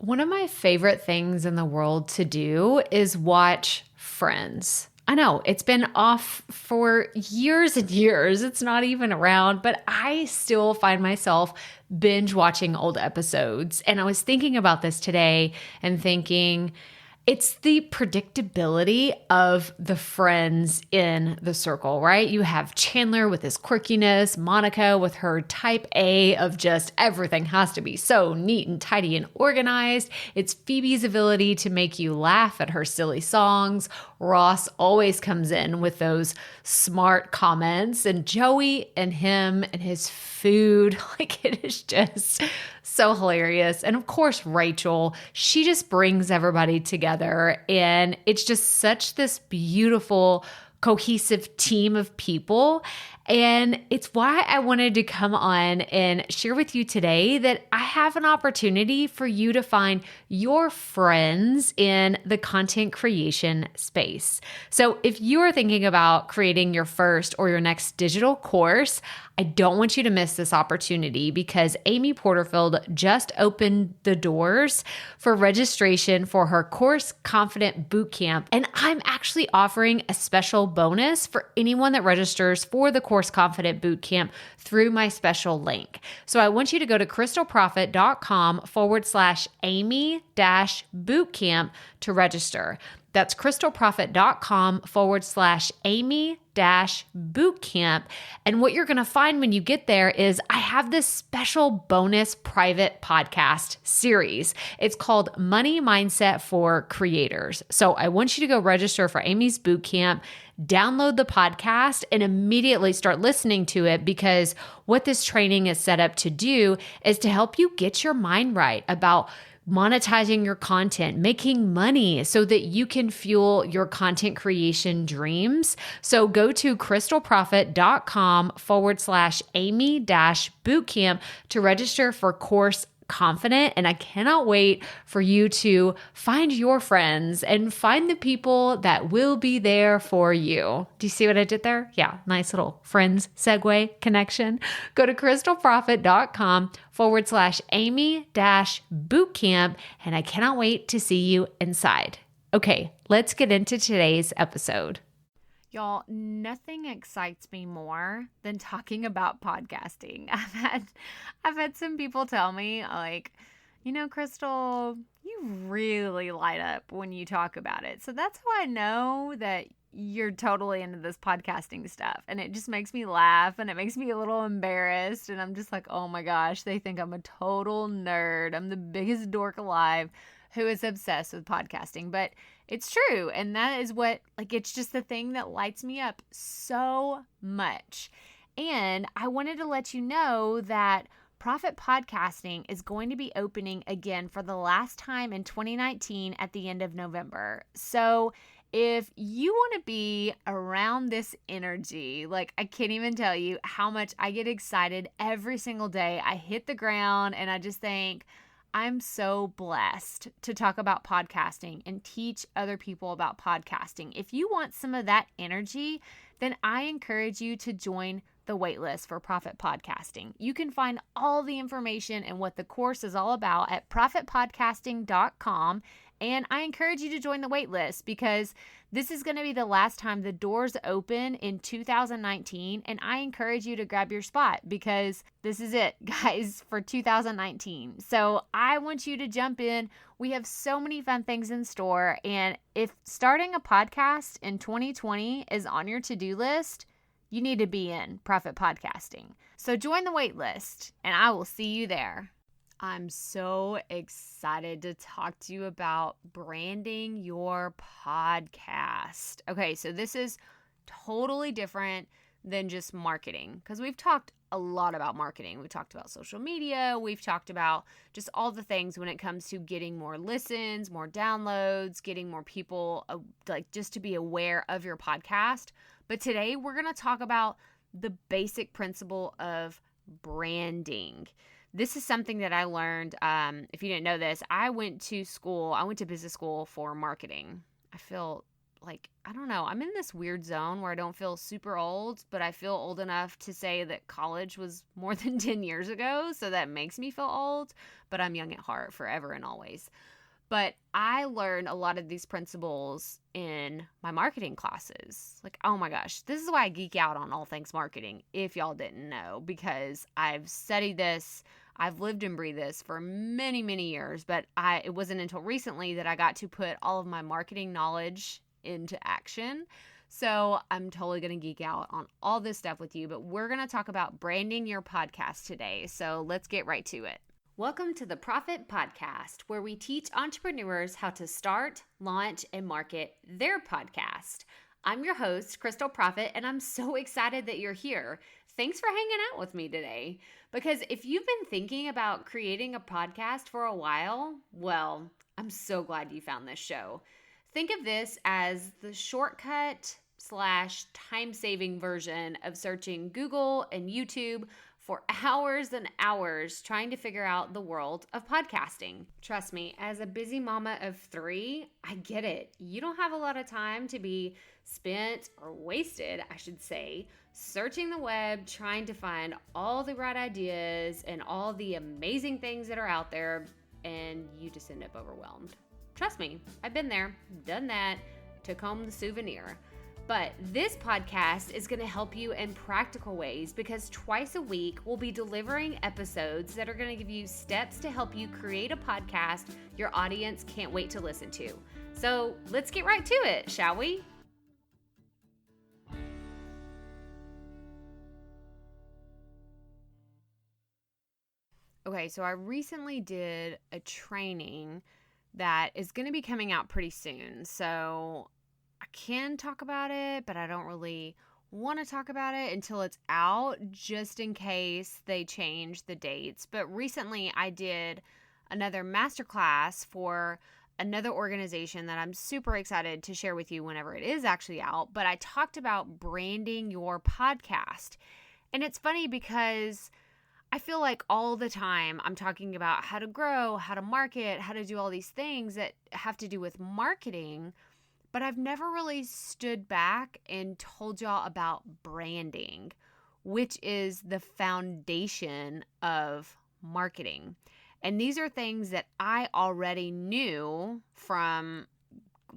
One of my favorite things in the world to do is watch Friends. I know it's been off for years and years. It's not even around, but I still find myself binge watching old episodes. And I was thinking about this today and thinking, it's the predictability of the friends in the circle, right? You have Chandler with his quirkiness, Monica with her type A of just everything has to be so neat and tidy and organized. It's Phoebe's ability to make you laugh at her silly songs. Ross always comes in with those smart comments, and Joey and him and his food, like it is just so hilarious. And of course, Rachel, she just brings everybody together, and it's just such this beautiful, cohesive team of people. And it's why I wanted to come on and share with you today that I have an opportunity for you to find your friends in the content creation space. So if you are thinking about creating your first or your next digital course, I don't want you to miss this opportunity because Amy Porterfield just opened the doors for registration for her Course Confident Bootcamp. And I'm actually offering a special bonus for anyone that registers for the Course Confident Bootcamp through my special link. So I want you to go to crystalprofit.com/Amy-bootcamp to register. That's crystalprofit.com/Amy-bootcamp. And what you're going to find when you get there is I have this special bonus private podcast series. It's called Money Mindset for Creators. So I want you to go register for Amy's bootcamp, download the podcast, and immediately start listening to it, because what this training is set up to do is to help you get your mind right about monetizing your content, making money so that you can fuel your content creation dreams. So go to crystalprofit.com/Amy-bootcamp to register for Course Confident. And I cannot wait for you to find your friends and find the people that will be there for you. Do you see what I did there? Yeah, nice little friends segue connection. Go to crystalprofit.com/Amy-bootcamp. And I cannot wait to see you inside. Okay, let's get into today's episode. Y'all, nothing excites me more than talking about podcasting. I've had some people tell me, like, Crystal, you really light up when you talk about it. So that's how I know that you're totally into this podcasting stuff. And it just makes me laugh, and it makes me a little embarrassed. And I'm just like, oh my gosh, they think I'm a total nerd. I'm the biggest dork alive who is obsessed with podcasting. But it's true. And that is what, it's just the thing that lights me up so much. And I wanted to let you know that Profit Podcasting is going to be opening again for the last time in 2019 at the end of November. So if you want to be around this energy, I can't even tell you how much I get excited every single day. I hit the ground and I just think, I'm so blessed to talk about podcasting and teach other people about podcasting. If you want some of that energy, then I encourage you to join the waitlist for Profit Podcasting. You can find all the information and what the course is all about at profitpodcasting.com. And I encourage you to join the waitlist because this is going to be the last time the doors open in 2019. And I encourage you to grab your spot because this is it, guys, for 2019. So I want you to jump in. We have so many fun things in store. And if starting a podcast in 2020 is on your to-do list, you need to be in Profit Podcasting. So join the waitlist and I will see you there. I'm so excited to talk to you about branding your podcast. Okay, so this is totally different than just marketing because we've talked a lot about marketing. We've talked about social media. We've talked about just all the things when it comes to getting more listens, more downloads, getting more people just to be aware of your podcast. But today we're going to talk about the basic principle of branding. This is something that I learned. If you didn't know this, I went to business school for marketing. I feel like, I don't know, I'm in this weird zone where I don't feel super old, but I feel old enough to say that college was more than 10 years ago. So that makes me feel old, but I'm young at heart forever and always. But I learned a lot of these principles in my marketing classes. Like, oh my gosh, this is why I geek out on all things marketing, if y'all didn't know, because I've studied this, I've lived and breathed this for many, many years, but it wasn't until recently that I got to put all of my marketing knowledge into action. So I'm totally going to geek out on all this stuff with you, but we're going to talk about branding your podcast today. So let's get right to it. Welcome to the Profit Podcast, where we teach entrepreneurs how to start, launch, and market their podcast. I'm your host, Crystal Profit, and I'm so excited that you're here. Thanks for hanging out with me today. Because if you've been thinking about creating a podcast for a while, well, I'm so glad you found this show. Think of this as the shortcut / time-saving version of searching Google and YouTube for hours and hours trying to figure out the world of podcasting. Trust me, as a busy mama of 3, I get it. You don't have a lot of time to be spent or wasted, I should say, searching the web, trying to find all the right ideas and all the amazing things that are out there, and you just end up overwhelmed. Trust me, I've been there, done that, took home the souvenir. But this podcast is going to help you in practical ways because twice a week we'll be delivering episodes that are going to give you steps to help you create a podcast your audience can't wait to listen to. So let's get right to it, shall we? Okay, so I recently did a training that is going to be coming out pretty soon. So I can talk about it, but I don't really want to talk about it until it's out, just in case they change the dates. But recently I did another masterclass for another organization that I'm super excited to share with you whenever it is actually out. But I talked about branding your podcast. And it's funny because I feel like all the time I'm talking about how to grow, how to market, how to do all these things that have to do with marketing. But I've never really stood back and told y'all about branding, which is the foundation of marketing. And these are things that I already knew from,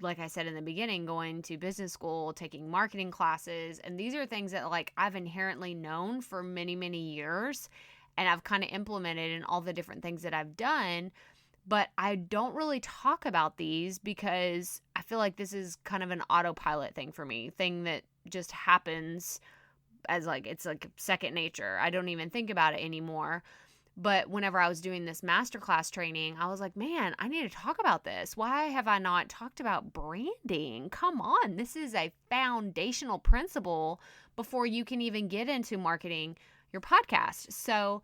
like I said in the beginning, going to business school, taking marketing classes. And these are things that I've inherently known for many, many years. And I've kind of implemented in all the different things that I've done. But I don't really talk about these because I feel like this is kind of an autopilot thing for me, thing that just happens as it's like second nature. I don't even think about it anymore. But whenever I was doing this masterclass training, I was like, man, I need to talk about this. Why have I not talked about branding? Come on, this is a foundational principle before you can even get into marketing your podcast. So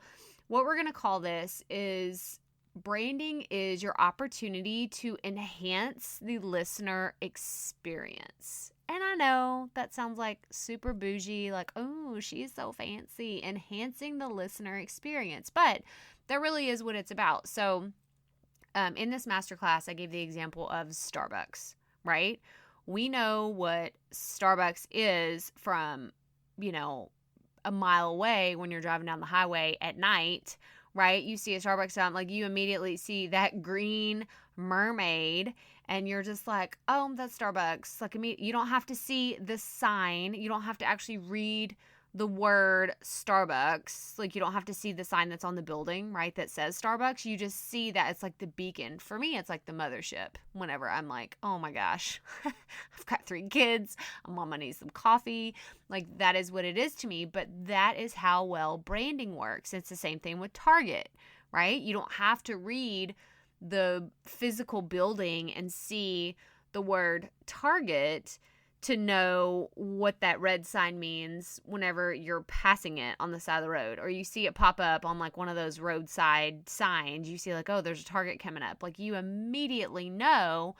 what we're going to call this is branding is your opportunity to enhance the listener experience. And I know that sounds like super bougie, like, oh, she's so fancy, enhancing the listener experience. But that really is what it's about. So in this masterclass, I gave the example of Starbucks, right? We know what Starbucks is from, a mile away when you're driving down the highway at night, right? You see a Starbucks sign, you immediately see that green mermaid and you're just like, oh, that's Starbucks. You don't have to see the sign. You don't have to actually read the word Starbucks. You don't have to see the sign that's on the building, right, that says Starbucks. You just see that it's like the beacon. For me, it's like the mothership whenever I'm like, oh my gosh, I've got 3 kids. Mama needs some coffee. That is what it is to me. But that is how well branding works. It's the same thing with Target, right? You don't have to read the physical building and see the word Target to know what that red sign means whenever you're passing it on the side of the road, or you see it pop up on one of those roadside signs. You see oh, there's a Target coming up. You immediately know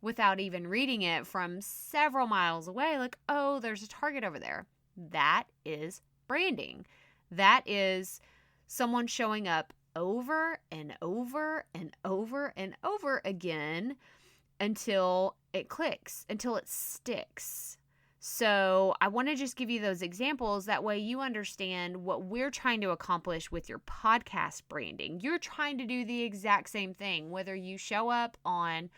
without even reading it from several miles away, oh, there's a Target over there. That is branding. That is someone showing up over and over and over and over again until it clicks, until it sticks. So I want to just give you those examples. That way you understand what we're trying to accomplish with your podcast branding. You're trying to do the exact same thing, whether you show up on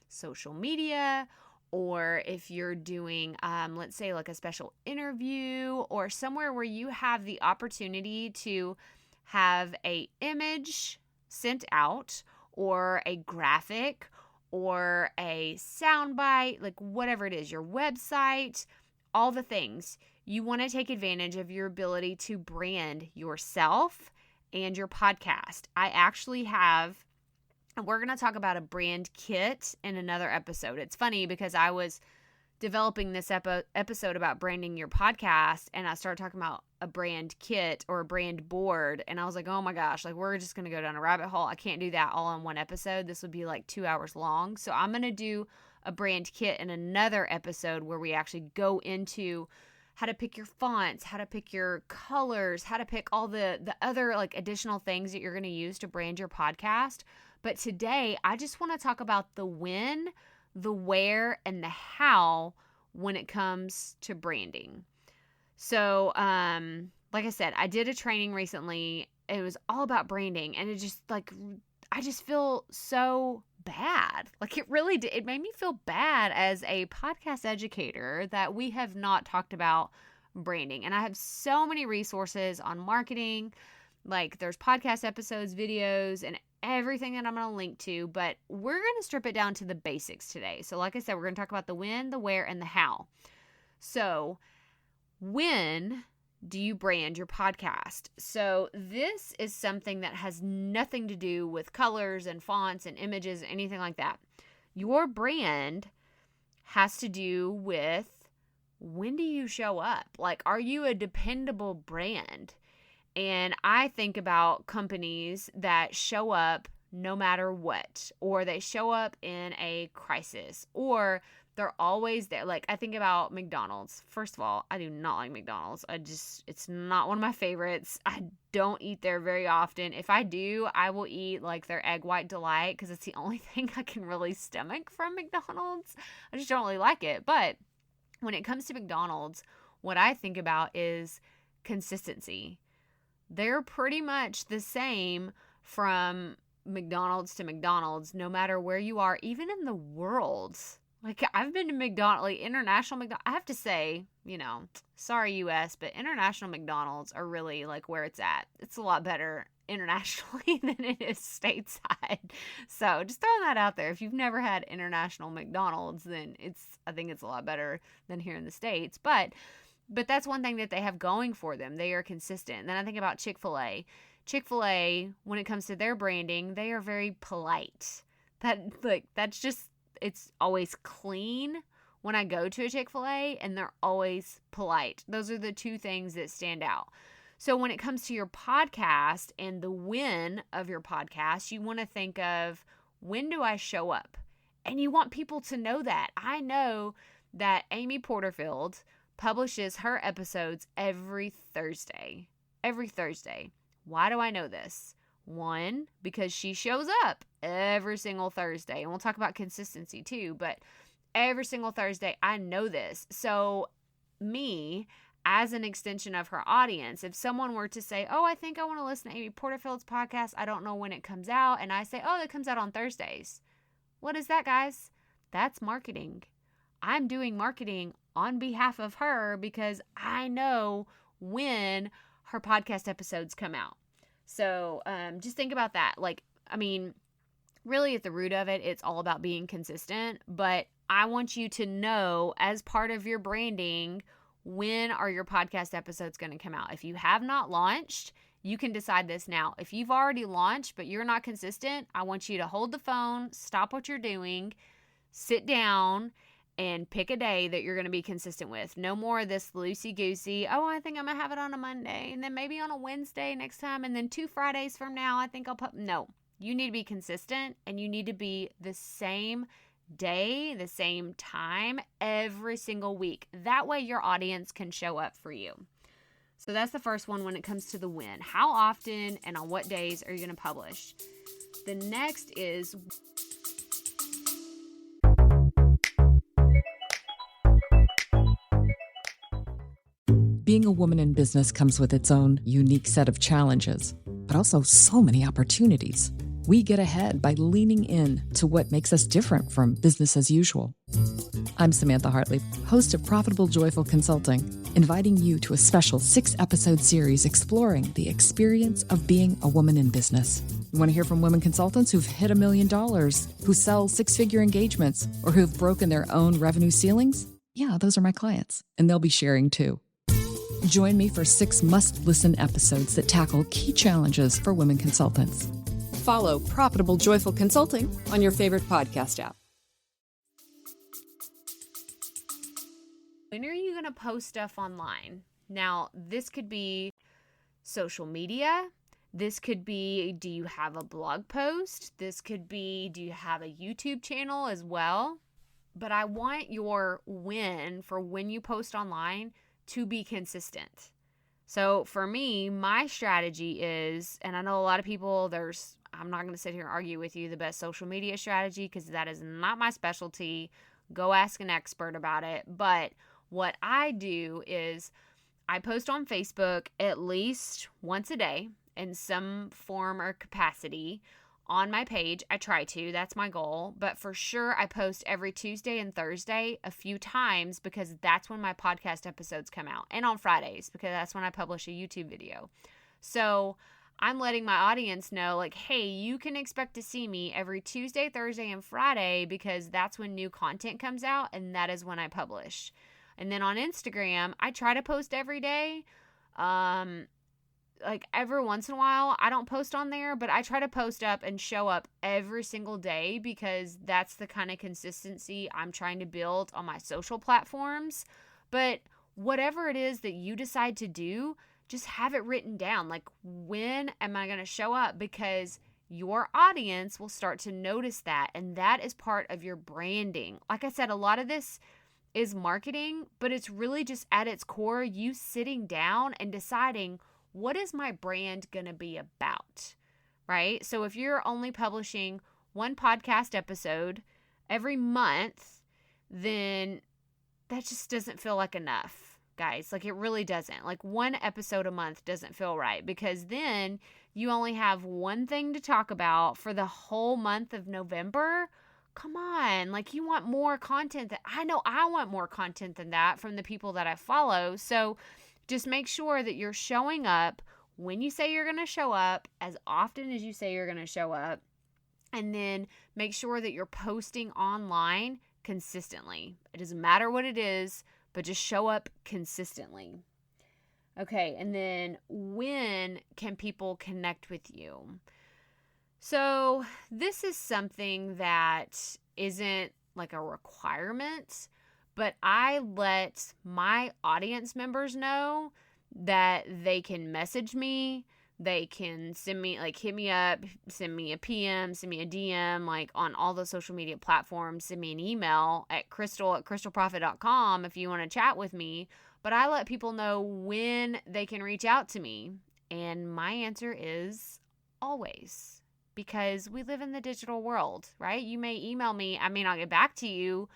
social media or if you're doing, let's say like a special interview or somewhere where you have the opportunity to have a image sent out or a graphic or a soundbite, like whatever it is, your website, all the things. You want to take advantage of your ability to brand yourself and your podcast. I actually have, and we're going to talk about a brand kit in another episode. It's funny because I was developing this episode about branding your podcast, and I started talking about a brand kit or a brand board, and I was like, oh my gosh, like we're just going to go down a rabbit hole. I can't do that all on one episode. This would be like 2 hours long. So I'm going to do a brand kit in another episode where we actually go into how to pick your fonts, how to pick your colors, how to pick all the other like additional things that you're going to use to brand your podcast. But today, I just want to talk about the when, the where, and the how when it comes to branding. So, like I said, I did a training recently. It was all about branding, and it just like, I just feel so bad. Like it really did. It made me feel bad as a podcast educator that we have not talked about branding. And I have so many resources on marketing. Like there's podcast episodes, videos, and everything that I'm going to link to, but we're going to strip it down to the basics today. So like I said, we're going to talk about the when, the where, and the how. So when do you brand your podcast? So this is something that has nothing to do with colors and fonts and images, anything like that. Your brand has to do with when do you show up? Like, are you a dependable brand? And I think about companies that show up no matter what, or they show up in a crisis, or they're always there. Like I think about McDonald's. First of all, I do not like McDonald's. It's not one of my favorites. I don't eat there very often. If I do, I will eat like their egg white delight because it's the only thing I can really stomach from McDonald's. I just don't really like it. But when it comes to McDonald's, what I think about is consistency. They're pretty much the same from McDonald's to McDonald's, no matter where you are, even in the world. Like I've been to McDonald's, like international McDonald's. I have to say, sorry US, but international McDonald's are really like where it's at. It's a lot better internationally than it is stateside. So just throwing that out there. If you've never had international McDonald's, then I think it's a lot better than here in the States. But that's one thing that they have going for them. They are consistent. Then I think about Chick-fil-A. Chick-fil-A, when it comes to their branding, they are very polite. It's always clean when I go to a Chick-fil-A, and they're always polite. Those are the two things that stand out. So when it comes to your podcast and the when of your podcast, you want to think of, when do I show up? And you want people to know that. I know that Amy Porterfield publishes her episodes every Thursday. Every Thursday. Why do I know this? One, because she shows up every single Thursday. And we'll talk about consistency too, but every single Thursday, I know this. So me, as an extension of her audience, if someone were to say, oh, I think I want to listen to Amy Porterfield's podcast, I don't know when it comes out, and I say, oh, it comes out on Thursdays. What is that, guys? That's marketing. I'm doing marketing on behalf of her because I know when her podcast episodes come out. So just think about that. Really at the root of it, it's all about being consistent. But I want you to know, as part of your branding, when are your podcast episodes going to come out? If you have not launched, you can decide this now. If you've already launched but you're not consistent, I want you to hold the phone, stop what you're doing, sit down, and pick a day that you're going to be consistent with. No more of this loosey-goosey, oh, I think I'm going to have it on a Monday, and then maybe on a Wednesday next time, and then 2 Fridays from now, I think I'll put... No, you need to be consistent, and you need to be the same day, the same time, every single week. That way your audience can show up for you. So that's the first one when it comes to the when. How often and on what days are you going to publish? The next is... Being a woman in business comes with its own unique set of challenges, but also so many opportunities. We get ahead by leaning in to what makes us different from business as usual. I'm Samantha Hartley, host of Profitable Joyful Consulting, inviting you to a special 6-episode series exploring the experience of being a woman in business. You want to hear from women consultants who've hit $1 million, who sell 6-figure engagements, or who've broken their own revenue ceilings? Yeah, those are my clients, and they'll be sharing too. Join me for 6 must-listen episodes that tackle key challenges for women consultants. Follow Profitable Joyful Consulting on your favorite podcast app. When are you going to post stuff online? Now, this could be social media. This could be, do you have a blog post? This could be, do you have a YouTube channel as well? But I want your win for when you post online to be consistent. So for me, my strategy is, and I know a lot of people, I'm not going to sit here and argue with you the best social media strategy because that is not my specialty. Go ask an expert about it. But what I do is I post on Facebook at least once a day in some form or capacity on my page. I try to, that's my goal. But for sure, I post every Tuesday and Thursday a few times because that's when my podcast episodes come out. And on Fridays because that's when I publish a YouTube video. So I'm letting my audience know, like, hey, you can expect to see me every Tuesday, Thursday, and Friday because that's when new content comes out and that is when I publish. And then on Instagram, I try to post every day. Like every once in a while, I don't post on there, but I try to post up and show up every single day because that's the kind of consistency I'm trying to build on my social platforms. But whatever it is that you decide to do, just have it written down. Like, when am I going to show up? Because your audience will start to notice that. And that is part of your branding. Like I said, a lot of this is marketing, but it's really just at its core, you sitting down and deciding, what is my brand going to be about, right? So if you're only publishing one podcast episode every month, then that just doesn't feel like enough, guys. Like, it really doesn't. Like, one episode a month doesn't feel right because then you only have one thing to talk about for the whole month of November. Come on. Like, you want more content. I know I want more content than that from the people that I follow. So just make sure that you're showing up when you say you're going to show up, as often as you say you're going to show up, and then make sure that you're posting online consistently. It doesn't matter what it is, but just show up consistently. Okay, and then when can people connect with you? So this is something that isn't like a requirement, but I let my audience members know that they can message me. They can send me, like, hit me up, send me a PM, send me a DM, like on all the social media platforms, send me an email at crystal@crystalprofit.com if you want to chat with me. But I let people know when they can reach out to me. And my answer is always. Because we live in the digital world, right? You may email me. I may not get back to you,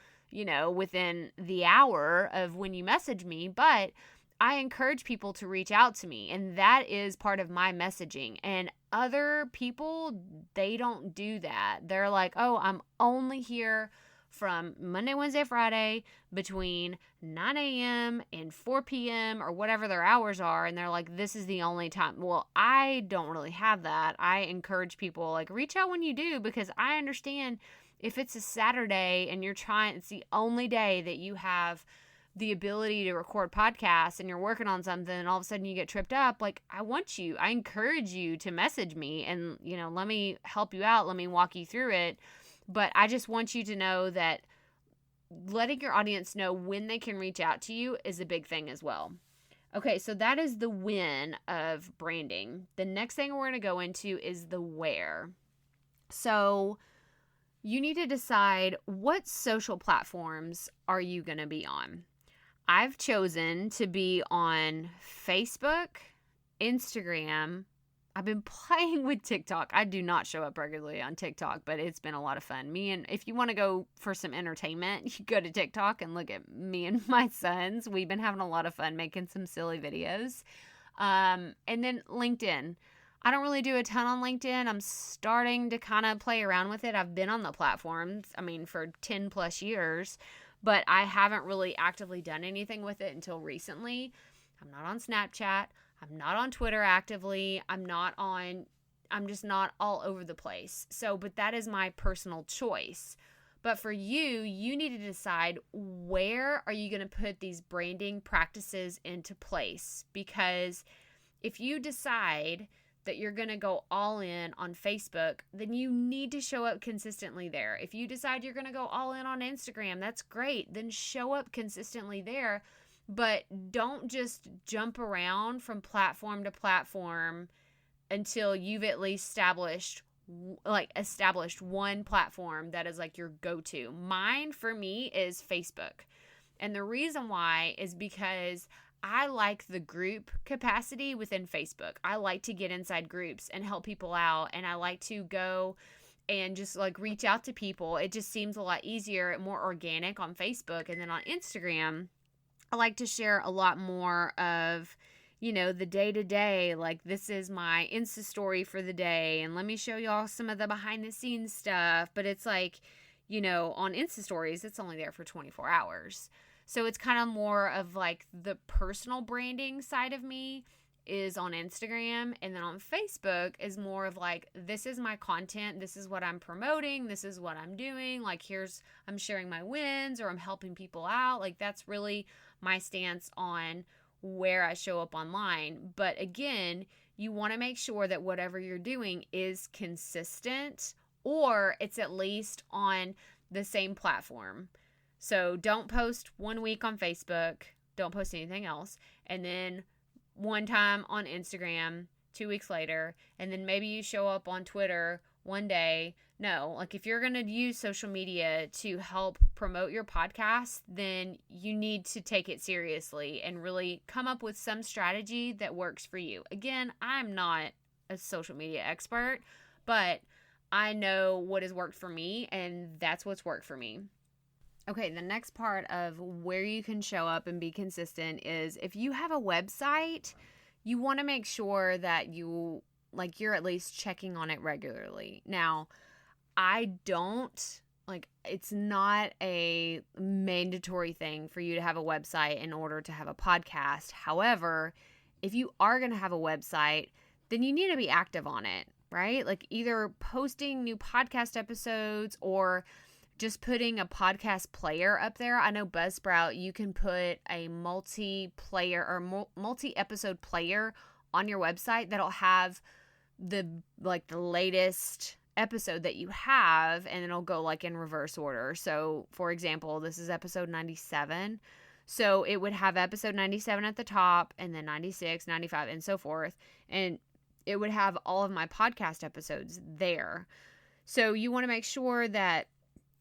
within the hour of when you message me, but I encourage people to reach out to me. And that is part of my messaging. And other people, they don't do that. They're like, oh, I'm only here from Monday, Wednesday, Friday between 9 a.m. and 4 p.m. or whatever their hours are. And they're like, this is the only time. Well, I don't really have that. I encourage people, like, reach out when you do, because I understand if it's a Saturday and it's the only day that you have the ability to record podcasts and you're working on something and all of a sudden you get tripped up, like, I encourage you to message me and, let me help you out. Let me walk you through it. But I just want you to know that letting your audience know when they can reach out to you is a big thing as well. Okay, so that is the win of branding. The next thing we're going to go into is the where. So you need to decide, what social platforms are you going to be on? I've chosen to be on Facebook, Instagram, I've been playing with TikTok. I do not show up regularly on TikTok, but it's been a lot of fun. If you want to go for some entertainment, you go to TikTok and look at me and my sons. We've been having a lot of fun making some silly videos. And then LinkedIn. I don't really do a ton on LinkedIn. I'm starting to kind of play around with it. I've been on the platforms, for 10 plus years, but I haven't really actively done anything with it until recently. I'm not on Snapchat. I'm not on Twitter actively. I'm just not all over the place. But that is my personal choice. But for you, you need to decide, where are you going to put these branding practices into place? Because if you decide that you're going to go all in on Facebook, then you need to show up consistently there. If you decide you're going to go all in on Instagram, that's great. Then show up consistently there. But don't just jump around from platform to platform until you've at least established one platform that is like your go-to. Mine, for me, is Facebook. And the reason why is because I like the group capacity within Facebook. I like to get inside groups and help people out. And I like to go and just reach out to people. It just seems a lot easier and more organic on Facebook. And then on Instagram, I like to share a lot more of, the day-to-day, this is my Insta story for the day, and let me show y'all some of the behind-the-scenes stuff. But it's on Insta stories, it's only there for 24 hours. So it's kind of more of the personal branding side of me is on Instagram, and then on Facebook is more of this is my content, this is what I'm promoting, this is what I'm doing, I'm sharing my wins, or I'm helping people out. That's really my stance on where I show up online. But again, you want to make sure that whatever you're doing is consistent, or it's at least on the same platform. So don't post 1 week on Facebook, don't post anything else, and then one time on Instagram 2 weeks later, and then maybe you show up on Twitter one day. No, if you're going to use social media to help promote your podcast, then you need to take it seriously and really come up with some strategy that works for you. Again, I'm not a social media expert, but I know what has worked for me, and that's what's worked for me. Okay, the next part of where you can show up and be consistent is if you have a website, you want to make sure that you're at least checking on it regularly. Now, I don't, it's not a mandatory thing for you to have a website in order to have a podcast. However, if you are going to have a website, then you need to be active on it, right? Either posting new podcast episodes or just putting a podcast player up there. I know Buzzsprout, you can put a multi-player or multi-episode player on your website that'll have the latest episode that you have, and it'll go in reverse order. So for example, this is episode 97. So it would have episode 97 at the top, and then 96, 95, and so forth. And it would have all of my podcast episodes there. So you want to make sure that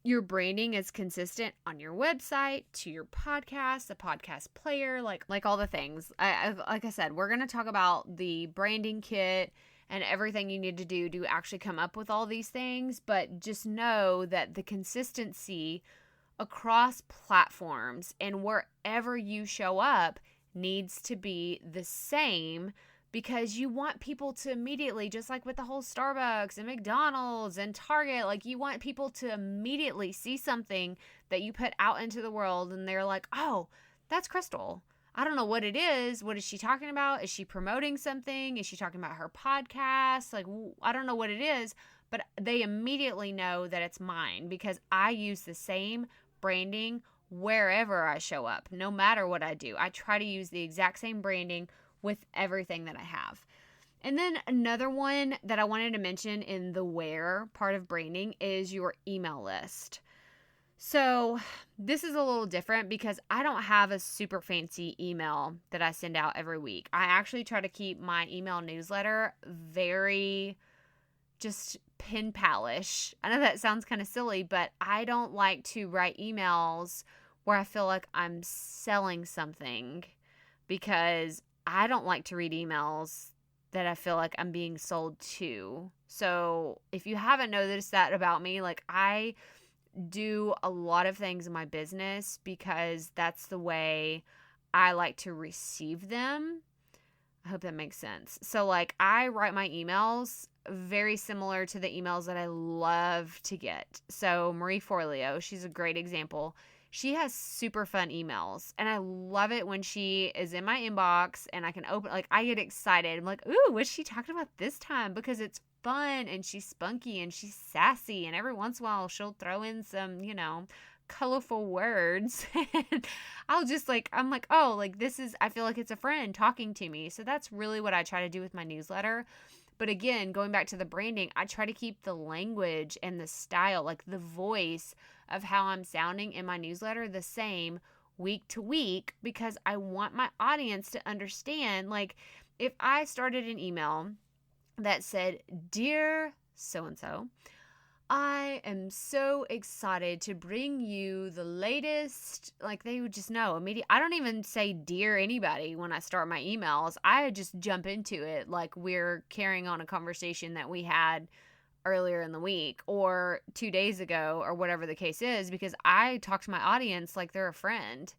your branding is consistent on your website, to your podcast, the podcast player, like all the things. Like I said, we're going to talk about the branding kit and everything you need to do to actually come up with all these things. But just know that the consistency across platforms and wherever you show up needs to be the same, because you want people to immediately, just like with the whole Starbucks and McDonald's and Target, you want people to immediately see something that you put out into the world and they're like, oh, that's Crystal. I don't know what it is. What is she talking about? Is she promoting something? Is she talking about her podcast? I don't know what it is, but they immediately know that it's mine because I use the same branding wherever I show up, no matter what I do. I try to use the exact same branding with everything that I have. And then another one that I wanted to mention in the where part of branding is your email list. So this is a little different because I don't have a super fancy email that I send out every week. I actually try to keep my email newsletter very just pen pal-ish. I know that sounds kind of silly, but I don't like to write emails where I feel like I'm selling something, because I don't like to read emails that I feel like I'm being sold to. So if you haven't noticed that about me, like I do a lot of things in my business because that's the way I like to receive them. I hope that makes sense. So like I write my emails very similar to the emails that I love to get. So Marie Forleo, she's a great example. She has super fun emails, and I love it when she is in my inbox and I can open, like I get excited. I'm like, ooh, what's she talking about this time? Because it's fun and she's spunky and she's sassy, and every once in a while she'll throw in some, colorful words. And I'll just like, I'm like, oh, like this is, I feel like it's a friend talking to me. So that's really what I try to do with my newsletter. But again, going back to the branding, I try to keep the language and the style, like the voice of how I'm sounding in my newsletter the same week to week, because I want my audience to understand, like if I started an email that said, "Dear so-and-so, I am so excited to bring you the latest," like they would just know immediately. I don't even say dear anybody when I start my emails. I just jump into it like we're carrying on a conversation that we had earlier in the week or 2 days ago or whatever the case is, because I talk to my audience like they're a friend,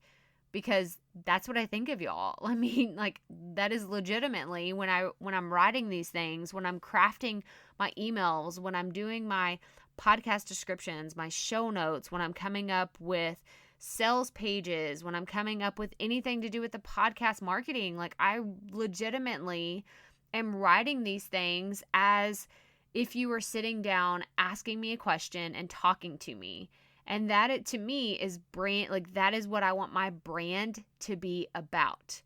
because that's what I think of y'all. I mean, like that is legitimately when I'm writing these things, when I'm crafting my emails, when I'm doing my podcast descriptions, my show notes, when I'm coming up with sales pages, when I'm coming up with anything to do with the podcast marketing, like I legitimately am writing these things as if you were sitting down asking me a question and talking to me. And that, it to me, is brand, like that is what I want my brand to be about.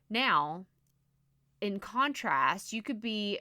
Now, in contrast, you could be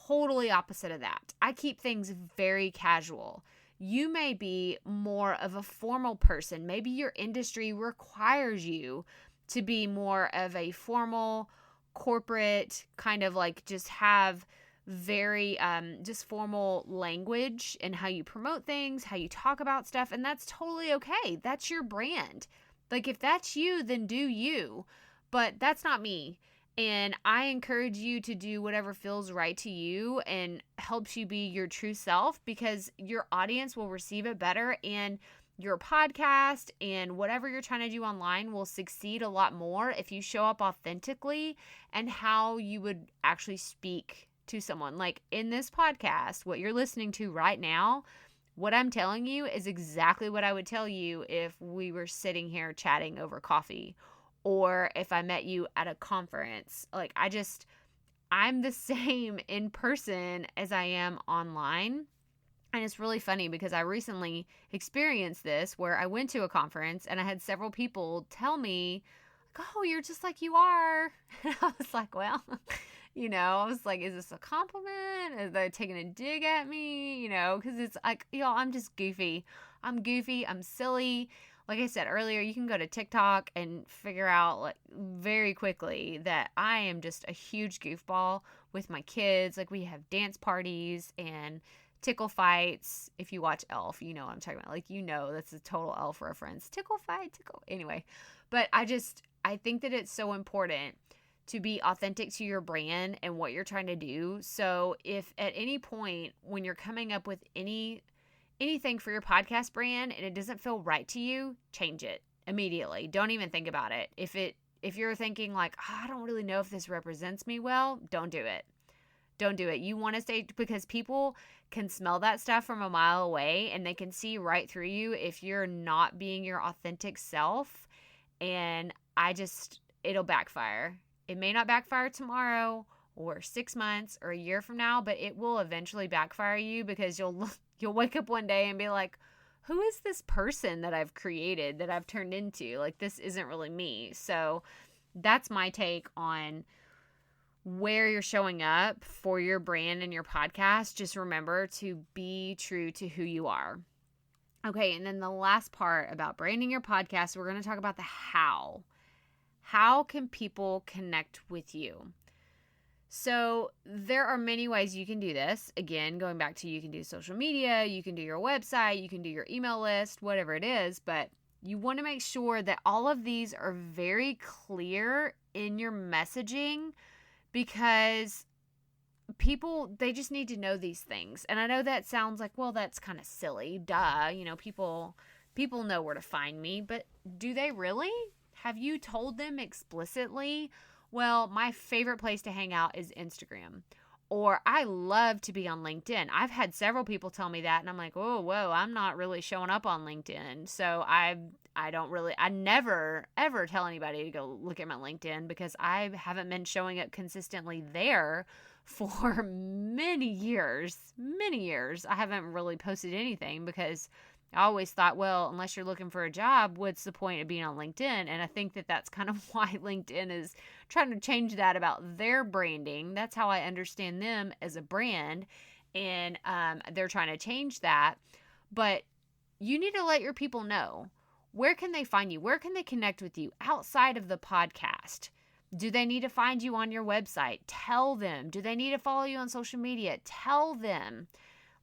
totally opposite of that. I keep things very casual. You may be more of a formal person. Maybe your industry requires you to be more of a formal, corporate, kind of like just have very just formal language and how you promote things, how you talk about stuff, and that's totally okay. That's your brand. Like if that's you, then do you. But that's not me. And I encourage you to do whatever feels right to you and helps you be your true self, because your audience will receive it better, and your podcast and whatever you're trying to do online will succeed a lot more if you show up authentically and how you would actually speak to someone. Like in this podcast, what you're listening to right now, what I'm telling you is exactly what I would tell you if we were sitting here chatting over coffee, or if I met you at a conference. Like I'm the same in person as I am online. And it's really funny because I recently experienced this where I went to a conference and I had several people tell me, like, "Oh, you're just like you are." And I was like, well, I was like, is this a compliment? Are they taking a dig at me? Because it's like, I'm just goofy. I'm goofy. I'm silly. Like I said earlier, you can go to TikTok and figure out like very quickly that I am just a huge goofball with my kids. Like we have dance parties and tickle fights. If you watch Elf, you know what I'm talking about. Like, that's a total Elf reference. Tickle fight, tickle. Anyway, but I think that it's so important to be authentic to your brand and what you're trying to do. So if at any point when you're coming up with anything for your podcast brand and it doesn't feel right to you, change it immediately. Don't even think about it. If you're thinking like, I don't really know if this represents me well, don't do it. Don't do it. You want to stay, because people can smell that stuff from a mile away and they can see right through you if you're not being your authentic self. And it'll backfire. It may not backfire tomorrow or 6 months or a year from now, but it will eventually backfire you, because you'll wake up one day and be like, who is this person that I've created, that I've turned into? Like, this isn't really me. So that's my take on where you're showing up for your brand and your podcast. Just remember to be true to who you are. Okay, and then the last part about branding your podcast, we're going to talk about the how. How can people connect with you? So there are many ways you can do this. Again, going back to, you can do social media, you can do your website, you can do your email list, whatever it is, but you want to make sure that all of these are very clear in your messaging, because people, they just need to know these things. And I know that sounds like, well, that's kind of silly. Duh. People know where to find me, but do they really? Have you told them explicitly? Well, my favorite place to hang out is Instagram. Or I love to be on LinkedIn. I've had several people tell me that, and I'm like, whoa, I'm not really showing up on LinkedIn. So I never, ever tell anybody to go look at my LinkedIn because I haven't been showing up consistently there for many years. I haven't really posted anything because I always thought, well, unless you're looking for a job, what's the point of being on LinkedIn? And I think that that's kind of why LinkedIn is trying to change that about their branding. That's how I understand them as a brand. And they're trying to change that. But you need to let your people know. Where can they find you? Where can they connect with you outside of the podcast? Do they need to find you on your website? Tell them. Do they need to follow you on social media? Tell them.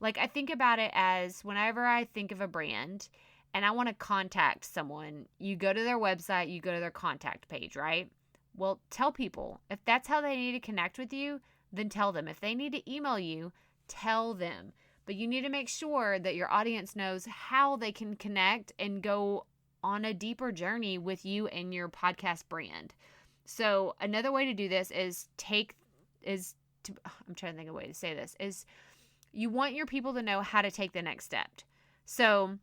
Like, I think about it as whenever I think of a brand and I want to contact someone, you go to their website, you go to their contact page, right? Well, tell people. If that's how they need to connect with you, then tell them. If they need to email you, tell them. But you need to make sure that your audience knows how they can connect and go on a deeper journey with you and your podcast brand. So another way to do this is I'm trying to think of a way to say this, is you want your people to know how to take the next step. So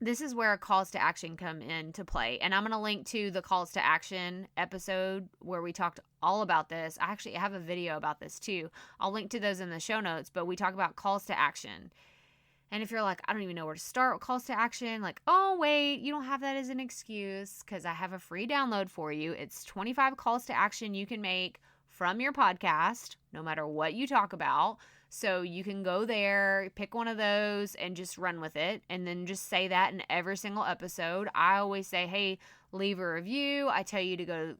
this is where calls to action come into play. And I'm going to link to the calls to action episode where we talked all about this. I actually have a video about this too. I'll link to those in the show notes, but we talk about calls to action. And if you're like, I don't even know where to start with calls to action, like, oh, wait, you don't have that as an excuse because I have a free download for you. It's 25 calls to action you can make from your podcast, no matter what you talk about. So you can go there, pick one of those, and just run with it. And then just say that in every single episode. I always say, hey, leave a review. I tell you to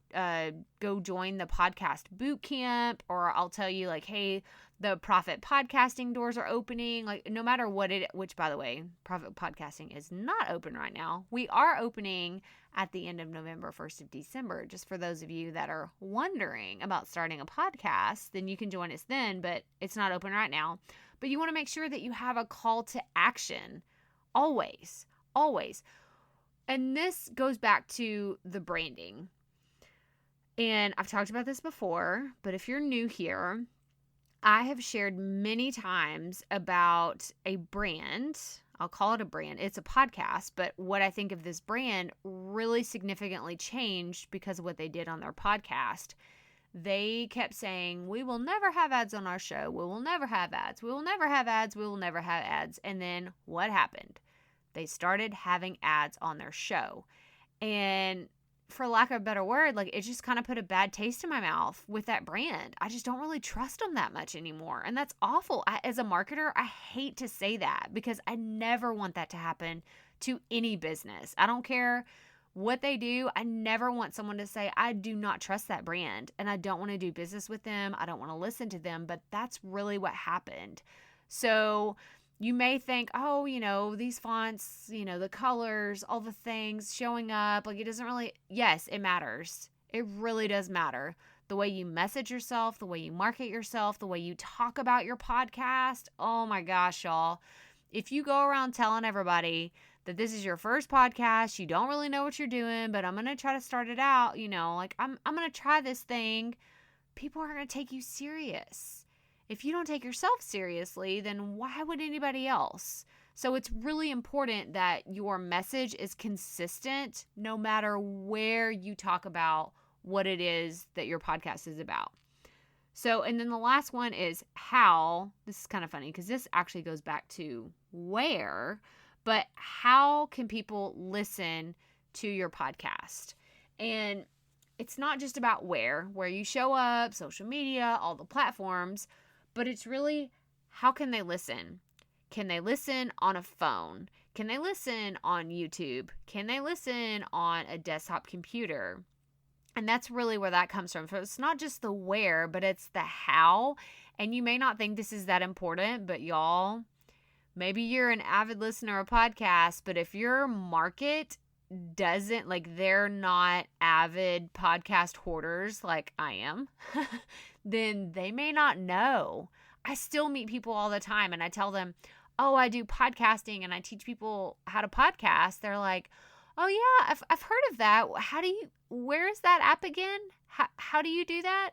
go join the podcast boot camp. Or I'll tell you, like, hey, the profit podcasting doors are opening. Like, no matter what which, by the way, profit podcasting is not open right now. We are opening at the end of November, 1st of December. Just for those of you that are wondering about starting a podcast, then you can join us then, but it's not open right now. But you want to make sure that you have a call to action. Always. And this goes back to the branding. And I've talked about this before, but if you're new here, I have shared many times about a brand. I'll call it a brand. It's a podcast, but what I think of this brand really significantly changed because of what they did on their podcast. They kept saying, we will never have ads on our show. We will never have ads. We will never have ads. We will never have ads. And then what happened? They started having ads on their show. And for lack of a better word, like, it just kind of put a bad taste in my mouth with that brand. I just don't really trust them that much anymore. And that's awful. As a marketer, I hate to say that because I never want that to happen to any business. I don't care what they do. I never want someone to say, I do not trust that brand and I don't want to do business with them. I don't want to listen to them. But that's really what happened. So you may think, oh, these fonts, the colors, all the things showing up, like, it doesn't really, yes, it matters. It really does matter. The way you message yourself, the way you market yourself, the way you talk about your podcast. Oh my gosh, y'all. If you go around telling everybody that this is your first podcast, you don't really know what you're doing, but I'm going to try to start it out, like I'm going to try this thing, people aren't going to take you serious. If you don't take yourself seriously, then why would anybody else? So it's really important that your message is consistent no matter where you talk about what it is that your podcast is about. So, and then the last one is how. This is kind of funny because this actually goes back to where, but how can people listen to your podcast? And it's not just about where you show up, social media, all the platforms, but it's really, how can they listen? Can they listen on a phone? Can they listen on YouTube? Can they listen on a desktop computer? And that's really where that comes from. So it's not just the where, but it's the how. And you may not think this is that important, but y'all, maybe you're an avid listener of podcasts, but if your market doesn't, like, they're not avid podcast hoarders like I am, then they may not know. I still meet people all the time and I tell them, oh, I do podcasting and I teach people how to podcast. They're like, oh yeah, I've heard of that. Where is that app again? How do you do that?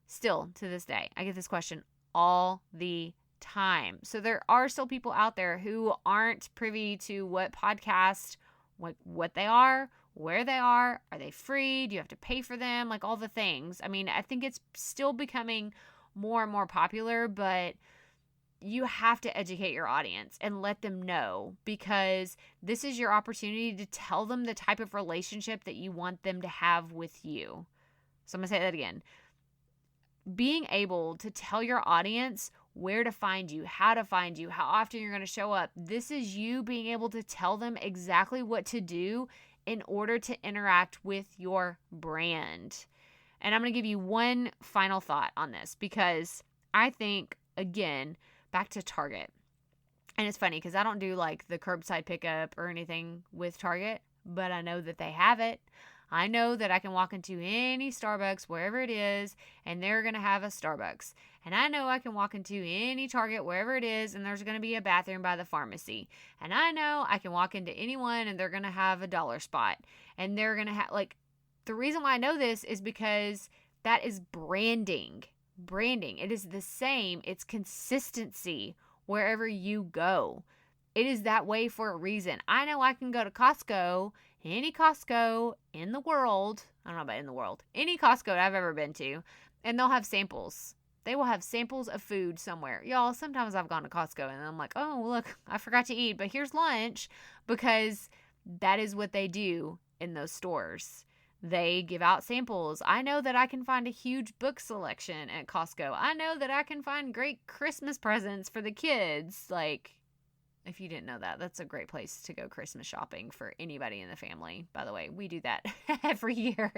Still to this day, I get this question all the time. So there are still people out there who aren't privy to what podcast, what they are, where they are they free? Do you have to pay for them? Like all the things. I mean, I think it's still becoming more and more popular, but you have to educate your audience and let them know, because this is your opportunity to tell them the type of relationship that you want them to have with you. So I'm going to say that again. Being able to tell your audience where to find you, how often you're going to show up. This is you being able to tell them exactly what to do in order to interact with your brand. And I'm going to give you one final thought on this, because I think, again, back to Target. And it's funny because I don't do like the curbside pickup or anything with Target, but I know that they have it. I know that I can walk into any Starbucks, wherever it is, and they're going to have a Starbucks. And I know I can walk into any Target, wherever it is, and there's going to be a bathroom by the pharmacy. And I know I can walk into anyone and they're going to have a dollar spot. And they're going to have, like, the reason why I know this is because that is branding. Branding. It is the same. It's consistency wherever you go. It is that way for a reason. I know I can go to Costco, any Costco in the world. I don't know about in the world. Any Costco that I've ever been to, and they'll have samples. They will have samples of food somewhere. Y'all, sometimes I've gone to Costco and I'm like, oh, look, I forgot to eat, but here's lunch, because that is what they do in those stores. They give out samples. I know that I can find a huge book selection at Costco. I know that I can find great Christmas presents for the kids. Like, if you didn't know that, that's a great place to go Christmas shopping for anybody in the family. By the way, we do that every year.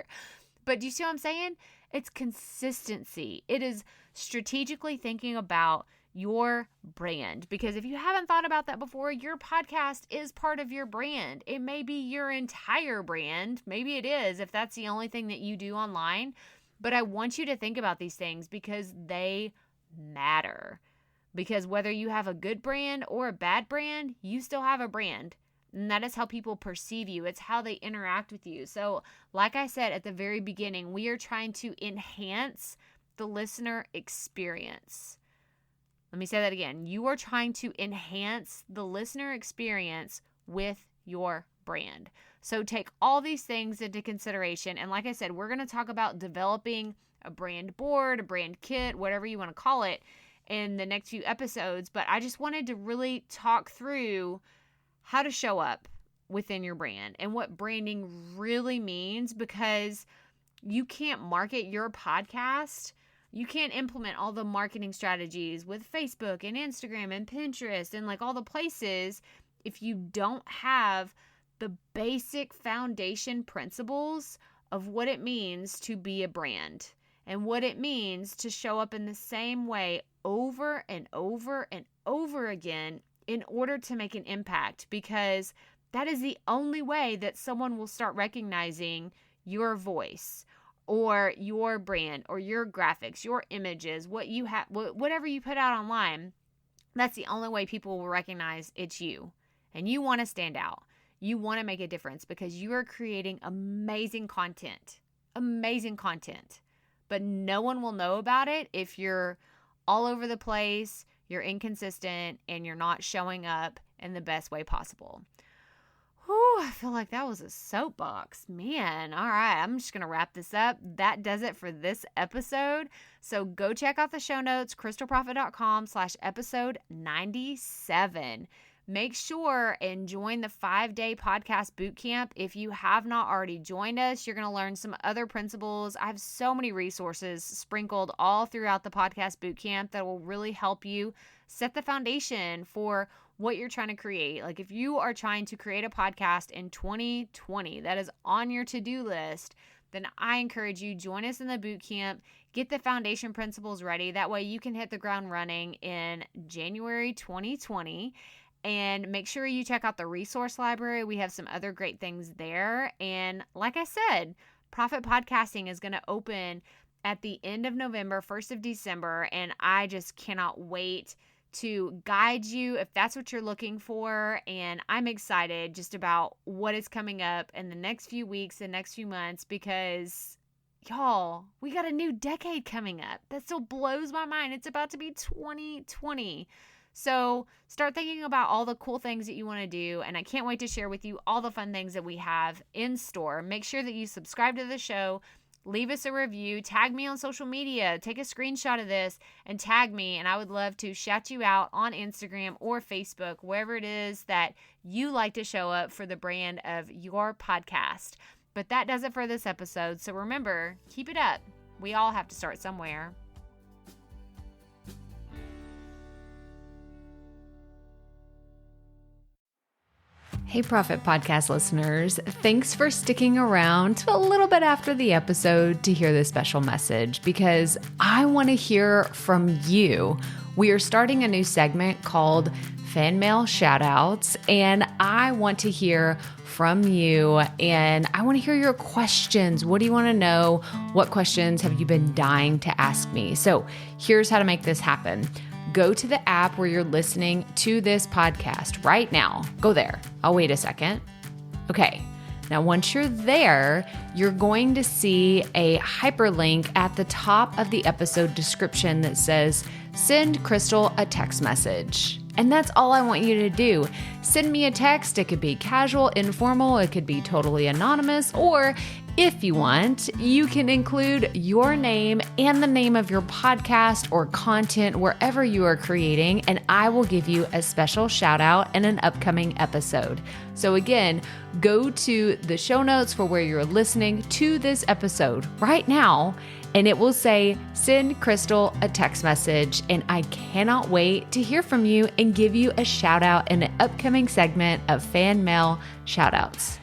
But do you see what I'm saying? It's consistency. It is strategically thinking about your brand, because if you haven't thought about that before, your podcast is part of your brand. It may be your entire brand. Maybe it is, if that's the only thing that you do online. But I want you to think about these things because they matter. Because whether you have a good brand or a bad brand, you still have a brand. And that is how people perceive you. It's how they interact with you. So, like I said at the very beginning, we are trying to enhance the listener experience. Let me say that again. You are trying to enhance the listener experience with your brand. So take all these things into consideration. And like I said, we're going to talk about developing a brand board, a brand kit, whatever you want to call it, in the next few episodes. But I just wanted to really talk through how to show up within your brand and what branding really means, because you can't market your podcast. You can't implement all the marketing strategies with Facebook and Instagram and Pinterest and like all the places if you don't have the basic foundation principles of what it means to be a brand and what it means to show up in the same way over and over and over again in order to make an impact, because that is the only way that someone will start recognizing your voice or your brand or your graphics, your images, what you have, whatever you put out online. That's the only way people will recognize it's you. And you want to stand out. You want to make a difference because you are creating amazing content. But no one will know about it if you're all over the place, you're inconsistent, and you're not showing up in the best way possible. Whew, I feel like that was a soapbox. Man, all right, I'm just going to wrap this up. That does it for this episode. So go check out the show notes, crystalprofit.com/episode 97. Make sure and join the 5-day podcast bootcamp. If you have not already joined us, you're going to learn some other principles. I have so many resources sprinkled all throughout the podcast bootcamp that will really help you set the foundation for what you're trying to create. Like if you are trying to create a podcast in 2020 that is on your to-do list, then I encourage you, join us in the bootcamp, get the foundation principles ready. That way you can hit the ground running in January 2020. And make sure you check out the resource library. We have some other great things there. And like I said, Profit Podcasting is going to open at the end of November, 1st of December, and I just cannot wait to guide you if that's what you're looking for. And I'm excited just about what is coming up in the next few weeks, the next few months, because y'all, we got a new decade coming up. That still blows my mind. It's about to be 2020. So start thinking about all the cool things that you want to do. And I can't wait to share with you all the fun things that we have in store. Make sure that you subscribe to the show. Leave us a review, tag me on social media, take a screenshot of this and tag me, and I would love to shout you out on Instagram or Facebook, wherever it is that you like to show up for the brand of your podcast. But that does it for this episode. So remember, keep it up. We all have to start somewhere. Hey, Profit Podcast listeners. Thanks for sticking around to a little bit after the episode to hear this special message, because I want to hear from you. We are starting a new segment called Fan Mail Shoutouts, and I want to hear from you, and I want to hear your questions. What do you want to know? What questions have you been dying to ask me? So here's how to make this happen. Go to the app where you're listening to this podcast right now. Go there. I'll wait a second. Okay. Now, once you're there, you're going to see a hyperlink at the top of the episode description that says, send Crystal a text message. And that's all I want you to do. Send me a text. It could be casual, informal. It could be totally anonymous. Or if you want, you can include your name and the name of your podcast or content wherever you are creating, and I will give you a special shout out in an upcoming episode. So again, go to the show notes for where you're listening to this episode right now, and it will say, send Crystal a text message. And I cannot wait to hear from you and give you a shout out in an upcoming segment of Fan Mail Shoutouts.